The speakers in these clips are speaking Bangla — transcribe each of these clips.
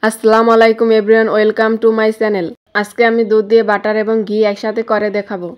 আসসালামু আলাইকুম everyone, welcome to my channel. আজকে আমি দুধ দিয়ে বাটার এবং ঘি একসাথে করে দেখাবো।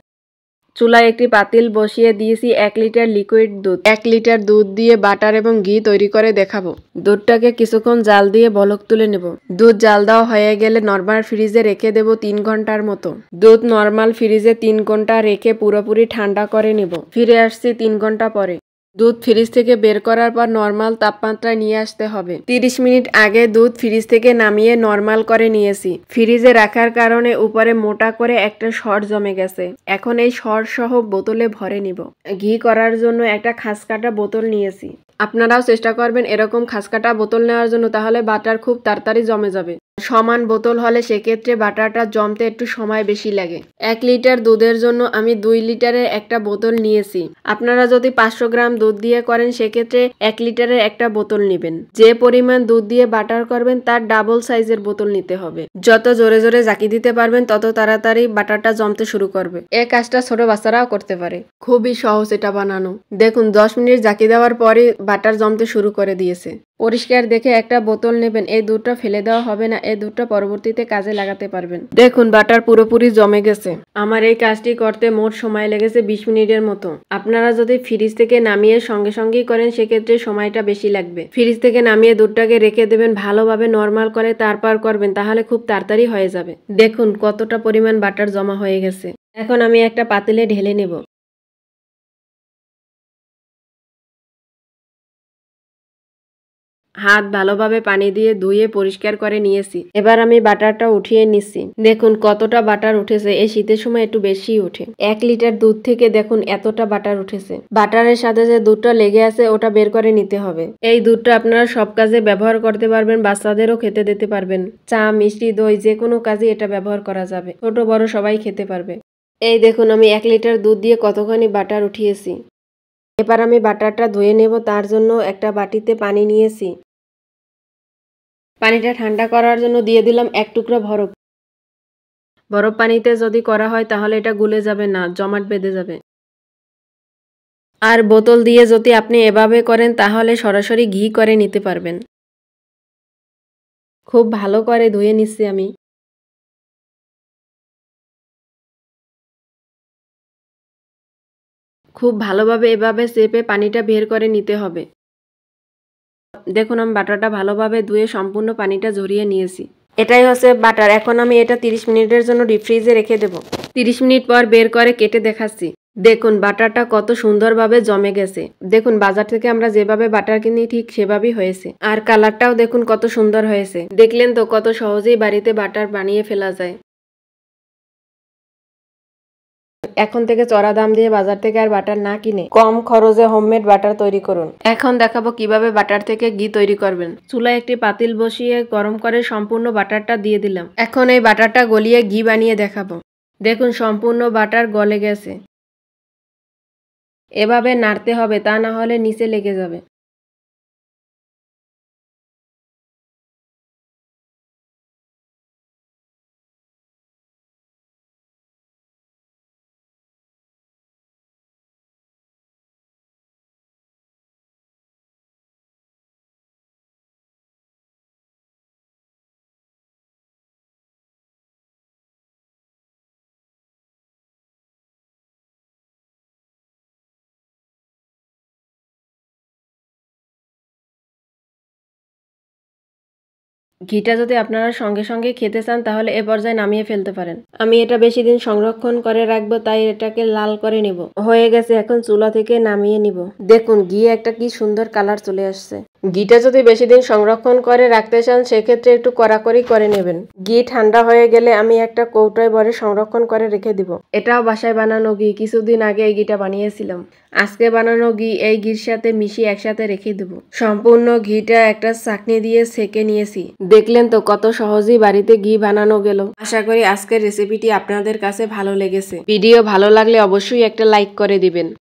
চুলায় একটি পাতিল বসিয়ে দিয়েছি 1 লিটার লিকুইড দুধ। 1 লিটার দুধ দিয়ে বাটার এবং ঘি তৈরি করে দেখাবো। দুধটাকে কিছুক্ষণ জাল দিয়ে বলক তুলে নেব। দুধ জাল দেওয়া হয়ে গেলে নরমাল ফ্রিজে রেখে দেব 3 ঘন্টার মতো। দুধ নরমাল ফ্রিজে 3 ঘন্টা রেখে পুরোপুরি ঠান্ডা করে নেব। ফিরে আসছি 3 ঘন্টা পরে। দুধ ফ্রিজ থেকে বের করার পর নরমাল তাপমাত্রায় নিয়ে আসতে হবে। 30 মিনিট আগে দুধ ফ্রিজ থেকে নামিয়ে নরমাল করে নিয়েছি। ফ্রিজে রাখার কারণে উপরে মোটা করে একটা সর জমে গেছে। এখন এই সর সহ বোতলে ভরে নিব। ঘি করার জন্য একটা খাসকাটা বোতল নিয়েছি। আপনারাও চেষ্টা করবেন এরকম খাসকাটা বোতল নেওয়ার জন্য, তাহলে বাটার খুব তাড়াতাড়ি জমে যাবে। সমান বোতল হলে সেক্ষেত্রে বাটারটা জমতে একটু সময় বেশি লাগে। 1 লিটার দুধের জন্য আমি 2 লিটারের একটা বোতল নিয়েছি। আপনারা যদি 500 গ্রাম দুধ দিয়ে করেন সেক্ষেত্রে 1 লিটারের একটা বোতল নেবেন। যে পরিমাণ দুধ দিয়ে বাটার করবেন তার ডাবল সাইজের বোতল নিতে হবে। যত জোরে জোরে জাকি দিতে পারবেন তত তাড়াতাড়ি বাটারটা জমতে শুরু করবে। এই কাজটা ছোট বাচ্চারাও করতে পারে, খুবই সহজ এটা বানানো। দেখুন 10 মিনিট জাকি দেওয়ার পরে বাটার জমতে শুরু করে দিয়েছে। পরিষ্কার দেখে একটা বোতল নেবেন। এই দুধটা ফেলে দেওয়া হবে না, এই দুধটা পরবর্তীতে কাজে লাগাতে পারবেন। দেখুন বাটার পুরোপুরি জমে গেছে। আমার এই কাজটি করতে মোট সময় লেগেছে 20 মিনিটের মতো। আপনারা যদি ফ্রিজ থেকে নামিয়ে সঙ্গে সঙ্গেই করেন সেক্ষেত্রে সময়টা বেশি লাগবে। ফ্রিজ থেকে নামিয়ে দুধটাকে রেখে দেবেন, ভালোভাবে নরমাল করে তারপর করবেন, তাহলে খুব তাড়াতাড়ি হয়ে যাবে। দেখুন কতটা পরিমাণ বাটার জমা হয়ে গেছে। এখন আমি একটা পাতিলে ঢেলে নেব। হাত ভালোভাবে পানি দিয়ে ধুয়ে পরিষ্কার করে নিয়েছি। এবার আমি বাটারটা উঠিয়ে নিচ্ছি। দেখুন কতটা বাটার উঠেছে। এই শীতের সময় একটু বেশি ওঠে। 1 লিটার দুধ থেকে দেখুন এতটা বাটার উঠেছে। বাটারের সাথে যে দুধটা লেগে আছে ওটা বের করে নিতে হবে। এই দুধটা আপনারা সব কাজে ব্যবহার করতে পারবেন, বাচ্চাদেরও খেতে দিতে পারবেন। চা, মিষ্টি, দই যে কোনো কাজে এটা ব্যবহার করা যাবে। ছোট বড় সবাই খেতে পারবে। এই দেখুন আমি 1 লিটার দুধ দিয়ে কতখানি বাটার উঠিয়েছি। এবার আমি বাটারটা ধুয়ে নেব। তার জন্য একটা বাটিতে পানি নিয়েছি। পানিটা ঠান্ডা করার জন্য দিয়ে দিলাম 1 টুকরা বরফ। বরফ পানিতে যদি করা হয় তাহলে এটা গুলে যাবে না, জমাট বেঁধে যাবে। আর বোতল দিয়ে যদি আপনি এভাবে করেন তাহলে সরাসরি ঘি করে নিতে পারবেন। খুব ভালো করে ধুয়ে নিচ্ছি আমি। খুব ভালোভাবে এভাবে চেপে পানিটা বের করে নিতে হবে। দেখুন আমি বাটারটা ভালোভাবে ধুয়ে সম্পূর্ণ পানিটা ঝরিয়ে নিয়েছি। এটাই হচ্ছে বাটার। এখন আমি এটা 30 মিনিটের জন্য ডিপ ফ্রিজে রেখে দেব। 30 মিনিট পর বের করে কেটে দেখাচ্ছি। দেখুন বাটারটা কত সুন্দরভাবে জমে গেছে। দেখুন বাজার থেকে আমরা যেভাবে বাটার কিনি ঠিক সেভাবেই হয়েছে। আর কালারটাও দেখুন কত সুন্দর হয়েছে। দেখলেন তো কত সহজেই বাড়িতে বাটার বানিয়ে ফেলা যায়। এখন থেকে চড়া দাম দিয়ে বাজার থেকে আর বাটার না কিনে কম খরচে হোমমেড বাটার তৈরি করুন। এখন দেখাবো কিভাবে বাটার থেকে ঘি তৈরি করবেন। চুলায় একটি পাতিল বসিয়ে গরম করে সম্পূর্ণ বাটারটা দিয়ে দিলাম। এখন এই বাটারটা গলিয়ে ঘি বানিয়ে দেখাবো। দেখুন সম্পূর্ণ বাটার গলে গেছে। এভাবে নাড়তে হবে, তা না হলে নিচে লেগে যাবে। ঘিটা যদি আপনারা সঙ্গে সঙ্গে খেতে চান তাহলে এ পর্যায়ে নামিয়ে ফেলতে পারেন। আমি এটা বেশি দিন সংরক্ষণ করে রাখবো, তাই এটাকে লাল করে নিব। হয়ে গেছে, এখন চুলা থেকে নামিয়ে নিব। দেখুন ঘি একটা কি সুন্দর কালার চলে আসছে। ঘিটা যদি বেশি দিন সংরক্ষণ করে রাখতে চান সেক্ষেত্রে একটু কড়াকড়ি করে নেবেন। ঘি ঠান্ডা হয়ে গেলে আমি একটা কৌটোয় ভরে সংরক্ষণ করে রেখে দিব। এটাও বাসায় বানানো ঘি, কিছুদিন আগে এই ঘিটা বানিয়েছিলাম। আজকে বানানো ঘি এই ঘির সাথে মিশিয়ে একসাথে রেখে দেব। সম্পূর্ণ ঘিটা একটা ছাঁকনি দিয়ে ছেঁকে নিয়েছি। দেখলেন তো কত সহজেই বাড়িতে ঘি বানানো গেল। আশা করি আজকের রেসিপিটি আপনাদের কাছে ভালো লেগেছে। ভিডিও ভালো লাগলে অবশ্যই একটা লাইক করে দিবেন।